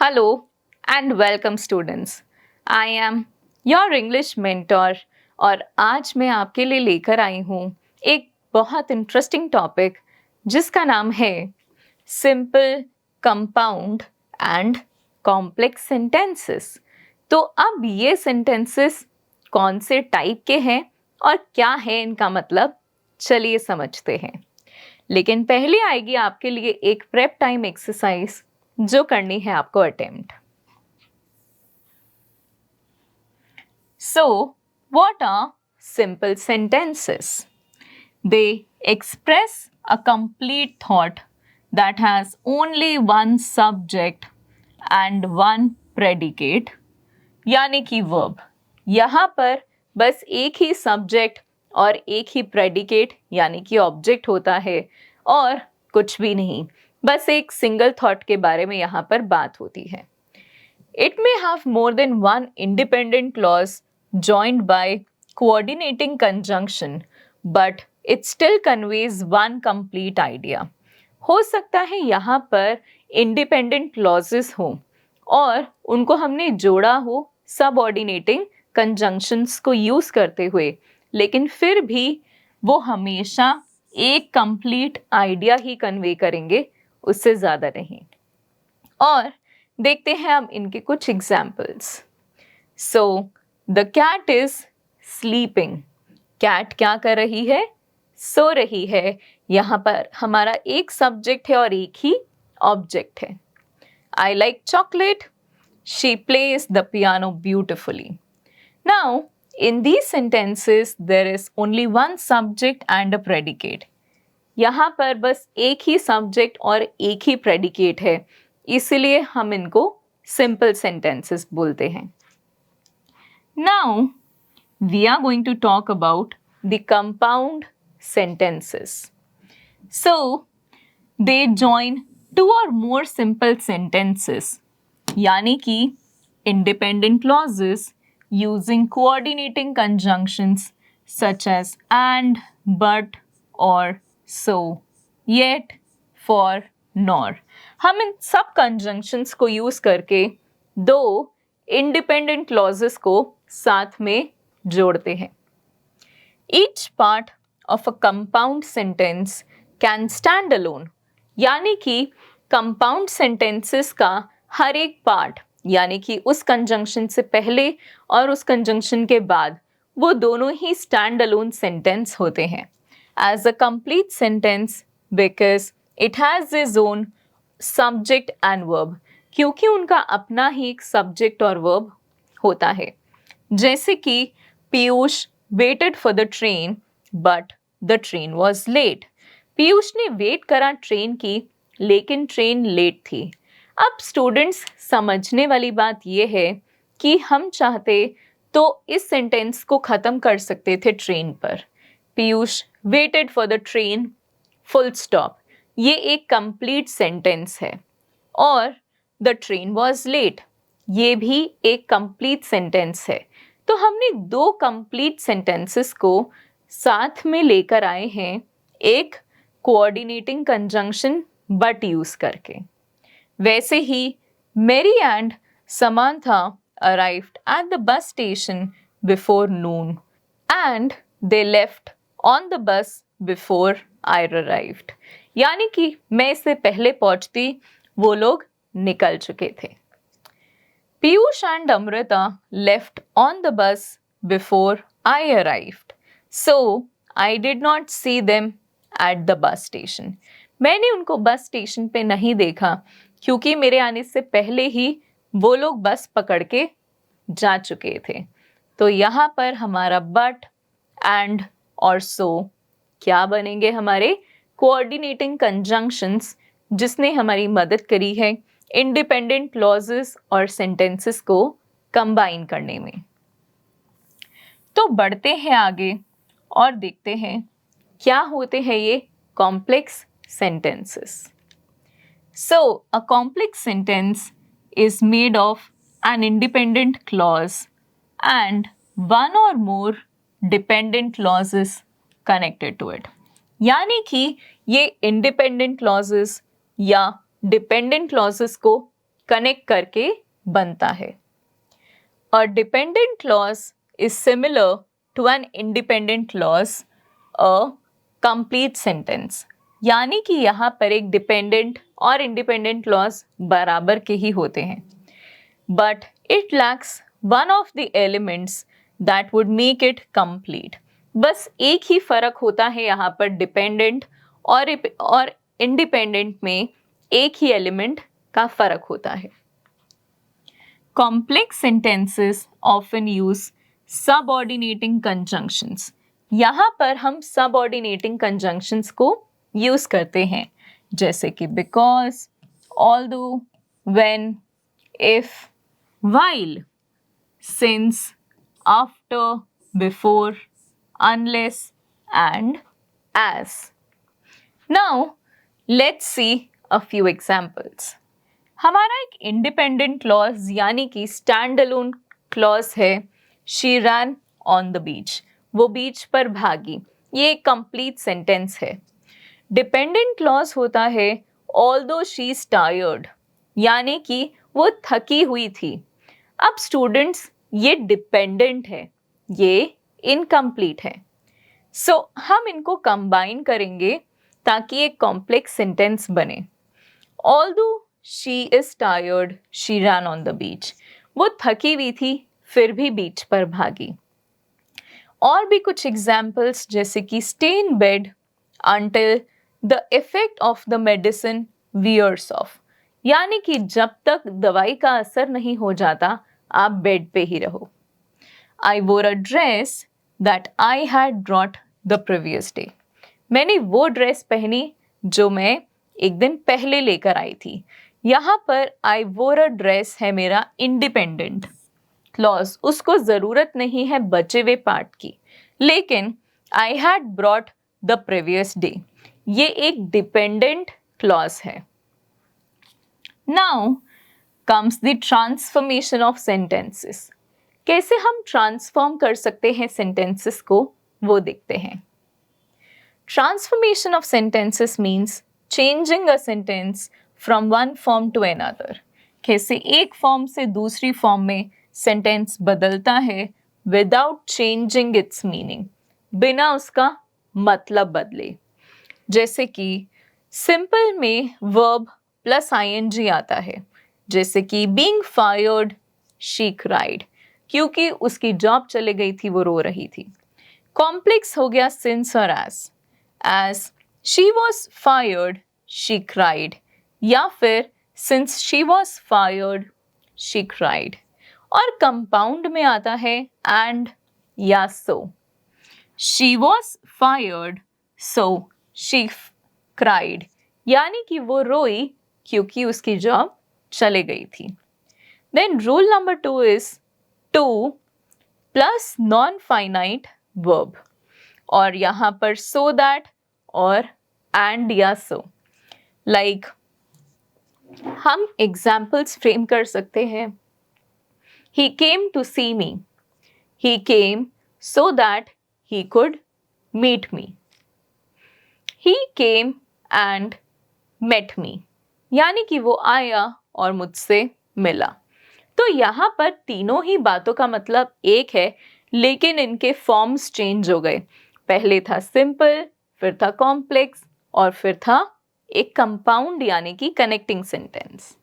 Hello and welcome students. I am your English mentor और आज मैं आपके लिए लेकर आई हूँ एक बहुत इंटरेस्टिंग टॉपिक जिसका नाम है simple, compound and complex sentences. तो अब ये सेंटेंसेस कौन से टाइप के हैं और क्या है इनका मतलब, चलिए समझते हैं। लेकिन पहले आएगी आपके लिए एक प्रेप टाइम एक्सरसाइज जो करनी है आपको attempt. So, what are simple sentences? They express a complete thought that has only one subject and one predicate, यानी कि verb। यहाँ पर बस एक ही subject और एक ही predicate यानी कि object होता है और कुछ भी नहीं, बस एक single thought के बारे में यहाँ पर बात होती है। It may have more than one independent clause joined by coordinating conjunction, but it still conveys one complete idea. हो सकता है यहाँ पर independent clauses हों और उनको हमने जोड़ा हो subordinating conjunctions को use करते हुए, लेकिन फिर भी वो हमेशा एक complete idea ही convey करेंगे, उससे ज़्यादा नहीं। और देखते हैं हम इनके कुछ examples. So the cat is sleeping. Cat क्या कर रही है? सो रही है। यहाँ पर हमारा एक सब्जेक्ट है और एक ही ऑब्जेक्ट है। I like chocolate. She plays the piano beautifully. Now in these sentences there is only one subject and a predicate. यहाँ पर बस एक ही सब्जेक्ट और एक ही प्रेडिकेट है, इसीलिए हम इनको सिंपल सेंटेंसेस बोलते हैं। Now we are going to talk about the compound sentences. So they join two or more simple sentences, यानी कि independent clauses using coordinating conjunctions such as and, but or so, yet, for, nor। हम इन सब conjunctions को use करके दो independent clauses को साथ में जोड़ते हैं। Each part of a compound sentence can stand alone, यानी कि कंपाउंड सेंटेंसेस का हर एक पार्ट, यानी कि उस कंजंक्शन से पहले और उस कंजंक्शन के बाद, वो दोनों ही स्टैंड अलोन सेंटेंस होते हैं as a complete sentence because it has its own subject and verb, क्योंकि उनका अपना ही एक subject और verb होता है। जैसे कि Piyush waited for the train but the train was late। Piyush ने वेट करा ट्रेन की, लेकिन ट्रेन लेट थी। अब स्टूडेंट्स, समझने वाली बात यह है कि हम चाहते तो इस सेंटेंस को खत्म कर सकते थे ट्रेन पर। Piyush waited for the train full stop, ये एक complete sentence है। और the train was late, ये भी एक complete sentence है। तो हमने दो complete sentences को साथ में लेकर आए हैं एक coordinating conjunction but यूज करके। वैसे ही Mary and Samantha arrived at the bus station before noon and they left on the bus before I arrived, यानी कि मैं इससे पहले पहुंचती वो लोग निकल चुके थे। Piyush and Amrita left on the bus before I arrived, so I did not see them at the bus station। मैंने उनको बस स्टेशन पे नहीं देखा क्योंकि मेरे आने से पहले ही वो लोग बस पकड़ के जा चुके थे। तो यहाँ पर हमारा बट एंड और सो क्या बनेंगे? हमारे कोऑर्डिनेटिंग कंजंक्शंस, जिसने हमारी मदद करी है इंडिपेंडेंट क्लॉजेस और सेंटेंसेस को कंबाइन करने में। तो बढ़ते हैं आगे और देखते हैं क्या होते हैं ये complex sentences. So a complex sentence is made of an independent clause and one or more dependent clauses connected to it, यानी कि ये इंडिपेंडेंट क्लॉजेस या डिपेंडेंट क्लॉजेस को कनेक्ट करके बनता है। A dependent clause is similar to an independent clause, a complete sentence. यानी कि यहाँ पर एक डिपेंडेंट और इंडिपेंडेंट क्लॉज बराबर के ही होते हैं, but it lacks one of the elements that would make it complete. बस एक ही फर्क होता है यहाँ पर डिपेंडेंट और इंडिपेंडेंट में, एक ही एलिमेंट का फर्क होता है। Complex sentences often use subordinating conjunctions. यहाँ पर हम सबऑर्डिनेटिंग कंजंक्शंस को यूज करते हैं, जैसे कि because, although, when, if, while, since, after, before, unless, and as. Now, let's see a few examples. हमारा एक इंडिपेंडेंट क्लॉज यानी कि स्टैंड अलोन क्लॉज है, she run on the beach, वो बीच पर भागी। ये एक कंप्लीट सेंटेंस है। डिपेंडेंट क्लॉज होता है ऑल्दो शी इज टायर्ड, यानी कि वो थकी हुई थी। अब स्टूडेंट्स, ये डिपेंडेंट है, ये इनकम्प्लीट है। सो हम इनको कंबाइन करेंगे ताकि एक कॉम्प्लेक्स सेंटेंस बने। Although she is tired she run on the beach, वो थकी हुई थी फिर भी बीच पर भागी। और भी कुछ एग्जाम्पल्स, जैसे कि stay in bed until the effect of the medicine wears off, यानी कि जब तक दवाई का असर नहीं हो जाता आप बेड पे ही रहो। I wore a dress that I had brought the previous day, मैंने वो ड्रेस पहनी जो मैं एक दिन पहले लेकर आई थी। यहाँ पर I wore a dress है मेरा इंडिपेंडेंट क्लॉज, उसको जरूरत नहीं है बचे हुए पार्ट की, लेकिन I had brought the previous day, ये एक डिपेंडेंट क्लॉज है। Now comes the transformation of sentences. कैसे हम ट्रांसफॉर्म कर सकते हैं सेंटेंसेस को, वो देखते हैं। Transformation of sentences means changing a sentence from one form to another. कैसे एक फॉर्म से दूसरी फॉर्म में सेंटेंस बदलता है विदाउट चेंजिंग इट्स मीनिंग, बिना उसका मतलब बदले। जैसे कि सिंपल में वर्ब प्लस आईएनजी आता है, जैसे कि बीइंग फायर्ड शी क्राइड, क्योंकि उसकी जॉब चले गई थी, वो रो रही थी। कॉम्प्लेक्स हो गया since or as she was fired she cried, या फिर since she was fired she cried. और कंपाउंड में आता है एंड या so, she was fired so she cried, यानी कि वो रोई क्योंकि उसकी जॉब चले गई थी। Then rule number 2 is to plus non finite verb, और यहाँ पर सो दैट और एंड या सो। लाइक हम एग्जाम्पल्स फ्रेम कर सकते हैं। He came to see me. He came so that he could meet me. He came and met me, यानी कि वो आया और मुझसे मिला। तो यहाँ पर तीनों ही बातों का मतलब एक है, लेकिन इनके फॉर्म्स चेंज हो गए। पहले था सिंपल, फिर था कॉम्प्लेक्स, और फिर था एक कंपाउंड यानी कि connecting sentence.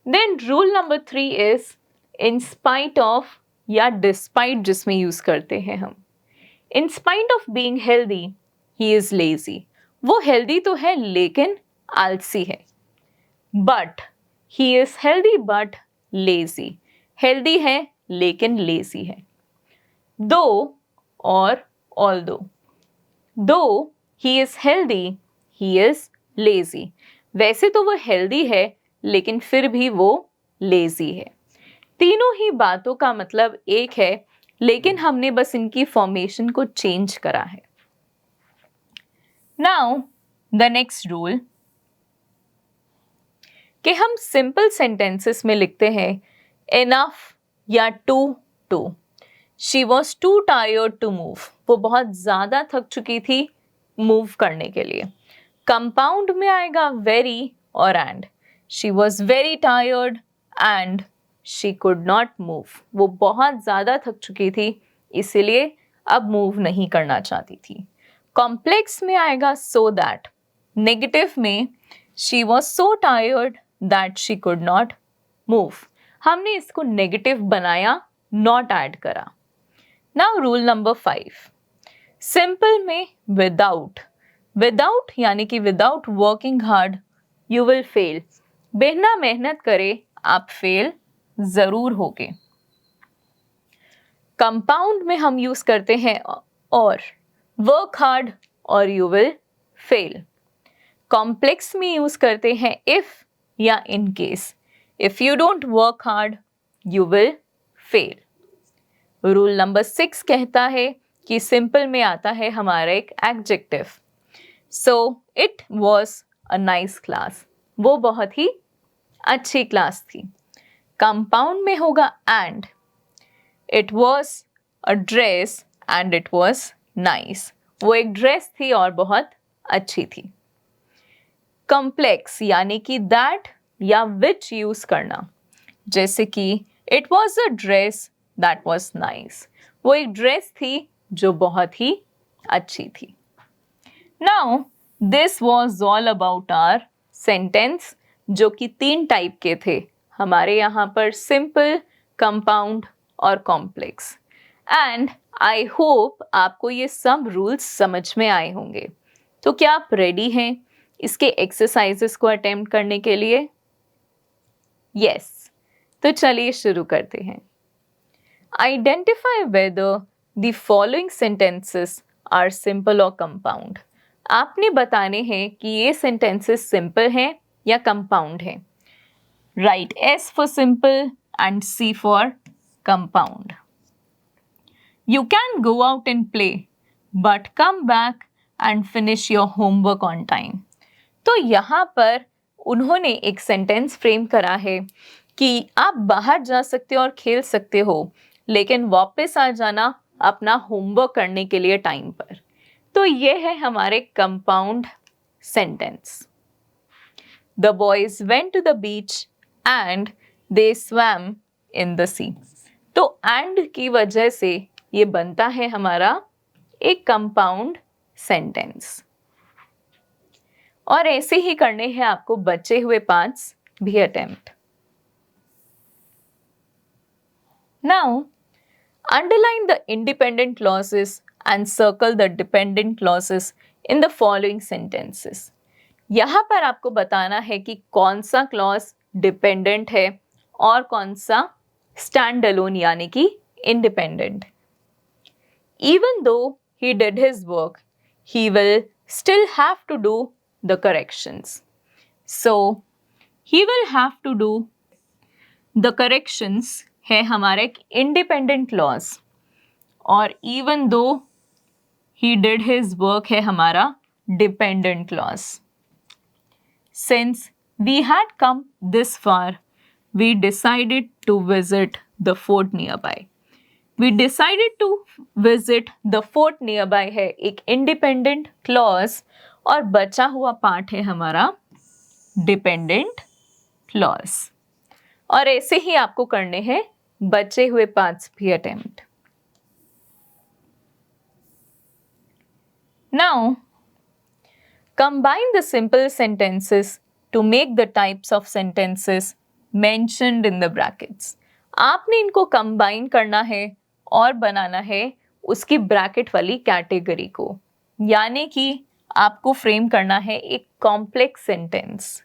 Then rule number 3 is in spite of या despite, जिसमें यूज करते हैं हम। In spite of being healthy, he is lazy. वो healthy तो है लेकिन आलसी है। But he is healthy but lazy. Healthy है लेकिन lazy है। Though और although. Though he is healthy, he is lazy. वैसे तो वो healthy है लेकिन फिर भी वो लेजी है। तीनों ही बातों का मतलब एक है, लेकिन हमने बस इनकी फॉर्मेशन को चेंज करा है। नाउ द नेक्स्ट रूल कि हम सिंपल सेंटेंसेस में लिखते हैं इनफ या to. She was to tired to move, वो बहुत ज्यादा थक चुकी थी मूव करने के लिए। कंपाउंड में आएगा वेरी और and, she was very tired and she could not move. वो बहुत ज़्यादा थक चुकी थी, इसीलिए अब मूव नहीं करना चाहती थी. कॉम्प्लेक्स में आएगा सो दैट. नेगेटिव में she was so tired that she could not move. हमने इसको नेगेटिव बनाया, नॉट ऐड करा. Now rule number 5. सिंपल में विदाउट. विदाउट यानी कि without working hard you will fail. बिना मेहनत करे आप फेल जरूर होगे. कंपाउंड में हम यूज करते हैं और. वर्क हार्ड और यू विल फेल. कॉम्प्लेक्स में यूज करते हैं इफ या in case. If you don't work hard you will fail. Rule number 6 कहता है कि सिंपल में आता है हमारा एक adjective. So it was a nice class. वो बहुत ही अच्छी क्लास थी. कंपाउंड में होगा and. It was a dress and it was nice. वो एक ड्रेस थी और बहुत अच्छी थी. कॉम्प्लेक्स यानी कि दैट या विच यूज करना. जैसे कि it was a dress that was nice. वो एक ड्रेस थी जो बहुत ही अच्छी थी. Now this was all about our sentence, जो कि 3 टाइप के थे हमारे यहाँ पर, सिंपल, कंपाउंड और कॉम्प्लेक्स. एंड आई होप आपको ये सब रूल्स समझ में आए होंगे. तो क्या आप रेडी हैं इसके एक्सरसाइजेस को अटेम्प्ट करने के लिए? यस. तो चलिए शुरू करते हैं. Identify whether the following sentences are simple or compound. आपने बताने हैं कि ये सेंटेंसेस सिंपल हैं या कंपाउंड हैं. Right S for simple and C for compound. You can go out and play, but come back and finish your homework on time. तो यहाँ पर उन्होंने एक सेंटेंस फ्रेम करा है कि आप बाहर जा सकते हो और खेल सकते हो, लेकिन वापस आ जाना अपना होमवर्क करने के लिए टाइम पर. तो ये है हमारे compound sentence. The boys went to the beach and they swam in the sea. तो and की वजह से ये बनता है हमारा एक कंपाउंड सेंटेंस. और ऐसे ही करने हैं आपको बचे हुए 5 भी attempt. Now, underline the independent clauses and circle the dependent clauses in the following sentences. यहाँ पर आपको बताना है कि कौन सा क्लॉज डिपेंडेंट है और कौन सा स्टैंड अलोन यानी कि independent. Even though he did his work, he will still have to do the corrections. So, he will have to do the corrections है हमारा एक इंडिपेंडेंट क्लॉज, और even though he did his work है हमारा dependent clause. Since we had come this far, we decided to visit the fort nearby. We decided to visit the fort nearby है एक independent clause और बचा हुआ part है हमारा dependent clause. और ऐसे ही आपको करने हैं बचे हुए 5 भी attempt. Now, combine the simple sentences to make the types of sentences mentioned in the brackets. आपने इनको कंबाइन करना है और बनाना है उसकी ब्रैकेट वाली कैटेगरी को, यानी कि आपको फ्रेम करना है एक complex sentence.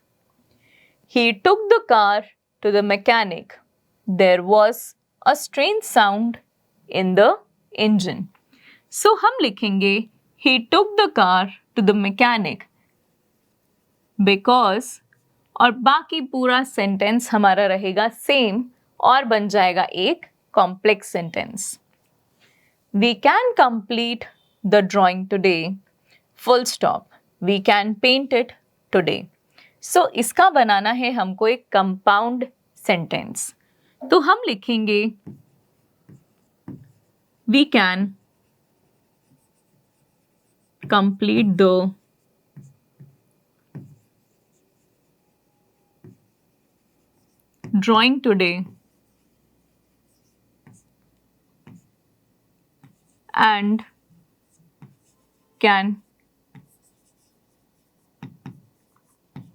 He took the car to the mechanic. There was a strange sound in the engine. So हम लिखेंगे He took the car to the mechanic because, और बाकी पूरा सेंटेंस हमारा रहेगा सेम और बन जाएगा एक complex sentence. We can complete the drawing today. Full stop. We can paint it today. So इसका बनाना है हमको एक कंपाउंड सेंटेंस. तो हम लिखेंगे We can complete the drawing today and can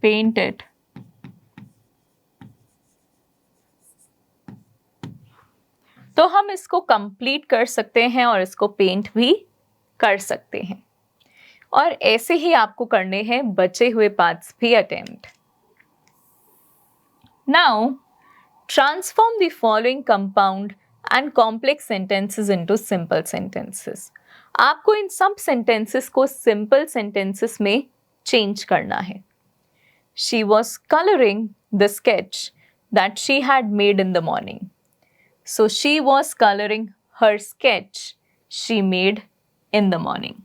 paint it. तो हम इसको कंप्लीट कर सकते हैं और इसको पेंट भी कर सकते हैं और ऐसे ही आपको करने हैं बचे हुए पार्ट्स भी attempt. Now transform the following compound and complex sentences into simple sentences. आपको इन सब सेंटेंसेस को सिंपल सेंटेंसेस में चेंज करना है. She was coloring the sketch that she had made in the morning. So she was coloring her sketch she made in the morning.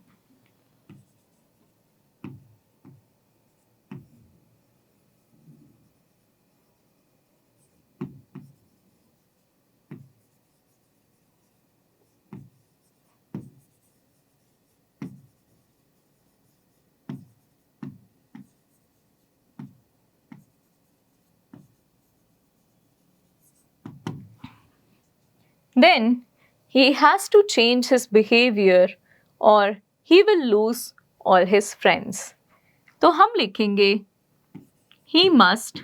Then he has to change his behavior or he will lose all his friends. तो हम लिखेंगे he must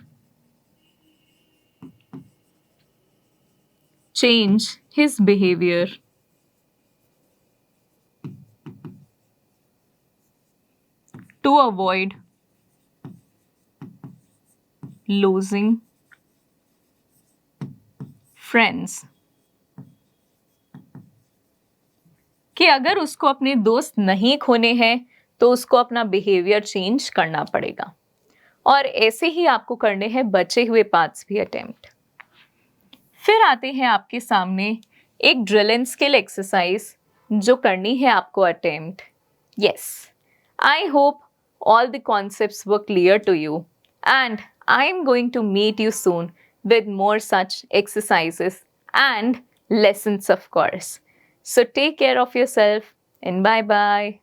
change his behavior to avoid losing friends. कि अगर उसको अपने दोस्त नहीं खोने हैं तो उसको अपना बिहेवियर चेंज करना पड़ेगा और ऐसे ही आपको करने हैं बचे हुए पार्ट्स भी अटेम्प्ट. फिर आते हैं आपके सामने एक ड्रिल एंड स्किल एक्सरसाइज जो करनी है आपको attempt. Yes, I hope all the concepts were clear to you and I am going to meet you soon with more such exercises and lessons of course. So take care of yourself and bye bye.